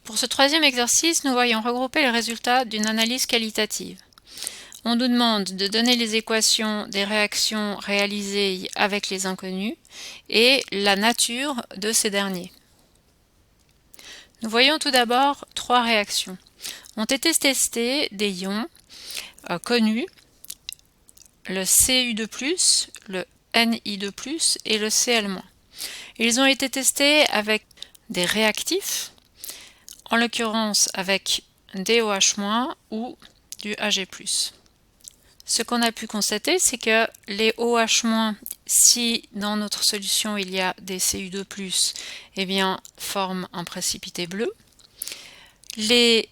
Pour ce troisième exercice, nous voyons regrouper les résultats d'une analyse qualitative. On nous demande de donner les équations des réactions réalisées avec les inconnus et la nature de ces derniers. Nous voyons tout d'abord trois réactions. Ont été testés des ions connus, le Cu2+, le Ni2+, et le Cl-. Ils ont été testés avec des réactifs, en l'occurrence avec des OH- ou du Ag+. Ce qu'on a pu constater, c'est que les OH-, si dans notre solution il y a des Cu2+, eh bien, forment un précipité bleu. Les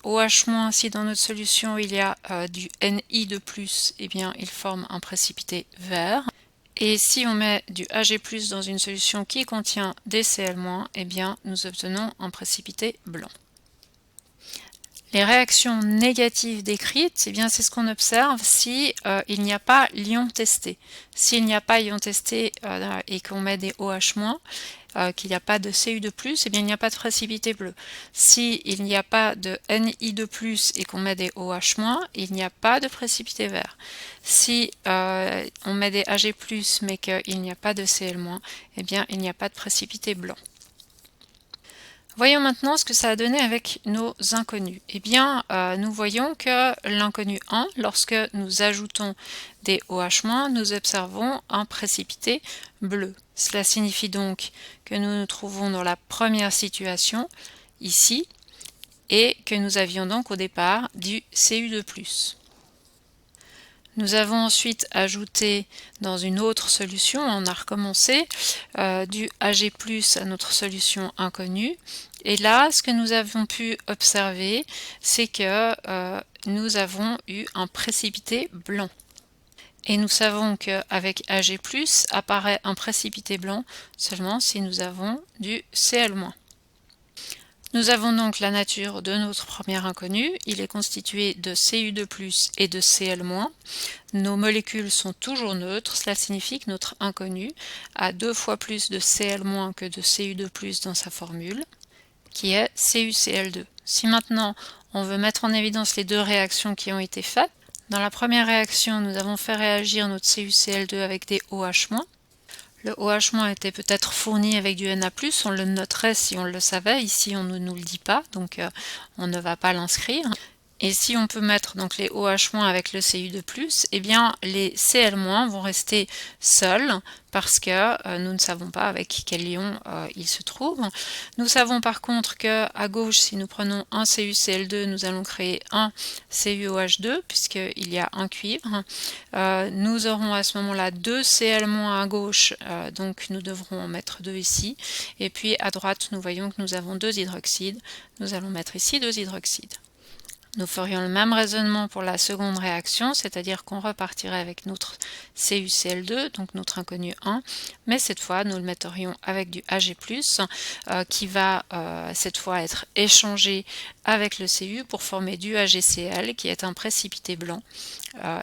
OH-, si dans notre solution il y a du Ni2+, eh bien, ils forment un précipité vert. Et si on met du Ag+ dans une solution qui contient des Cl-, eh bien, nous obtenons un précipité blanc. Les réactions négatives décrites, eh bien c'est ce qu'on observe si il n'y a pas ion testé. S'il n'y a pas ion testé et qu'on met des OH-, qu'il n'y a pas de Cu2+, eh bien il n'y a pas de précipité bleu. S'il n'y a pas de Ni2+, et qu'on met des OH-, il n'y a pas de précipité vert. Si on met des Ag+, mais qu'il n'y a pas de Cl-, eh bien il n'y a pas de précipité blanc. Voyons maintenant ce que ça a donné avec nos inconnus. Eh bien, nous voyons que l'inconnu 1, lorsque nous ajoutons des OH-, nous observons un précipité bleu. Cela signifie donc que nous nous trouvons dans la première situation, ici, et que nous avions donc au départ du Cu2+. Nous avons ensuite ajouté dans une autre solution, on a recommencé, du Ag+ à notre solution inconnue. Et là, ce que nous avons pu observer, c'est que nous avons eu un précipité blanc. Et nous savons qu'avec Ag+, apparaît un précipité blanc seulement si nous avons du Cl-. Nous avons donc la nature de notre premier inconnu. Il est constitué de Cu2+ et de Cl-. Nos molécules sont toujours neutres. Cela signifie que notre inconnu a 2 fois plus de Cl- que de Cu2+ dans sa formule, qui est CuCl2. Si maintenant on veut mettre en évidence les deux réactions qui ont été faites, dans la première réaction, nous avons fait réagir notre CuCl2 avec des OH-. Le OH- était peut-être fourni avec du Na+, on le noterait si on le savait. Ici, on ne nous le dit pas, donc on ne va pas l'inscrire. Et si on peut mettre donc les OH- avec le Cu2+, eh bien les Cl- vont rester seuls parce que nous ne savons pas avec quel ion ils se trouvent. Nous savons par contre que à gauche, si nous prenons un CuCl2, nous allons créer un CuOH2 puisqu'il y a un cuivre. Nous aurons à ce moment-là 2 Cl- à gauche, donc nous devrons en mettre 2 ici. Et puis à droite, nous voyons que nous avons 2 hydroxydes. Nous allons mettre ici 2 hydroxydes. Nous ferions le même raisonnement pour la seconde réaction, c'est-à-dire qu'on repartirait avec notre CuCl2, donc notre inconnu 1, mais cette fois nous le metterions avec du Ag+, qui va cette fois être échangé avec le Cu pour former du AgCl, qui est un précipité blanc,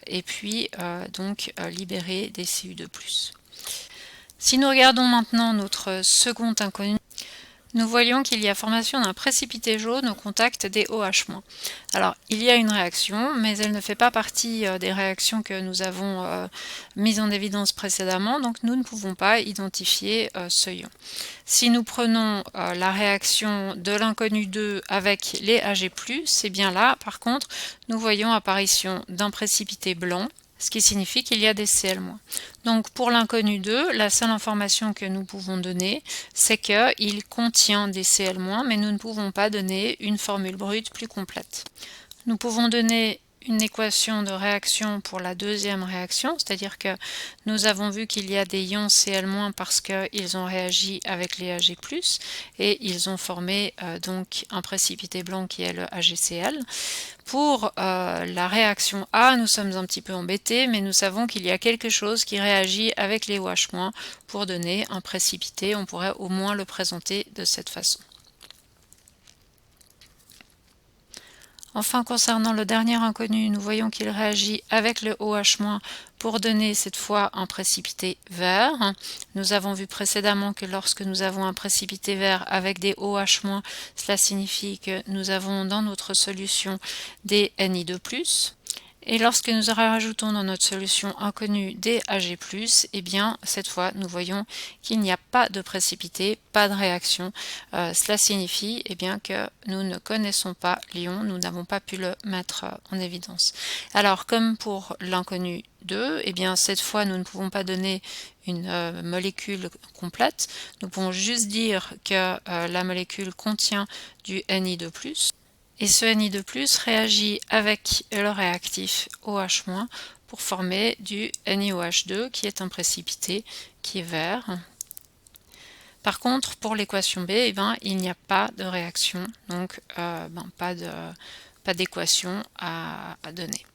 et puis donc libérer des Cu2+. Si nous regardons maintenant notre second inconnu, nous voyons qu'il y a formation d'un précipité jaune au contact des OH-. Alors, il y a une réaction, mais elle ne fait pas partie des réactions que nous avons mises en évidence précédemment, donc nous ne pouvons pas identifier ce ion. Si nous prenons la réaction de l'inconnu 2 avec les Ag+, c'est bien là, par contre, nous voyons apparition d'un précipité blanc, ce qui signifie qu'il y a des Cl-. Donc pour l'inconnu 2, la seule information que nous pouvons donner, c'est qu'il contient des Cl-, mais nous ne pouvons pas donner une formule brute plus complète. Nous pouvons donner une équation de réaction pour la deuxième réaction, c'est-à-dire que nous avons vu qu'il y a des ions Cl- parce qu'ils ont réagi avec les Ag+, et ils ont formé donc un précipité blanc qui est le AgCl. Pour la réaction A, nous sommes un petit peu embêtés, mais nous savons qu'il y a quelque chose qui réagit avec les OH- pour donner un précipité. On pourrait au moins le présenter de cette façon. Enfin, concernant le dernier inconnu, nous voyons qu'il réagit avec le OH- pour donner cette fois un précipité vert. Nous avons vu précédemment que lorsque nous avons un précipité vert avec des OH-, cela signifie que nous avons dans notre solution des Ni2+. Et lorsque nous rajoutons dans notre solution inconnue des Ag+, eh bien, cette fois, nous voyons qu'il n'y a pas de précipité, pas de réaction. Cela signifie eh bien, que nous ne connaissons pas l'ion, nous n'avons pas pu le mettre en évidence. Alors, comme pour l'inconnu 2, eh bien, cette fois, nous ne pouvons pas donner une molécule complète. Nous pouvons juste dire que la molécule contient du Ni2+. Et ce Ni2+ réagit avec le réactif OH- pour former du NiOH2 qui est un précipité qui est vert. Par contre, pour l'équation B, eh ben, il n'y a pas de réaction, donc pas d'équation à donner.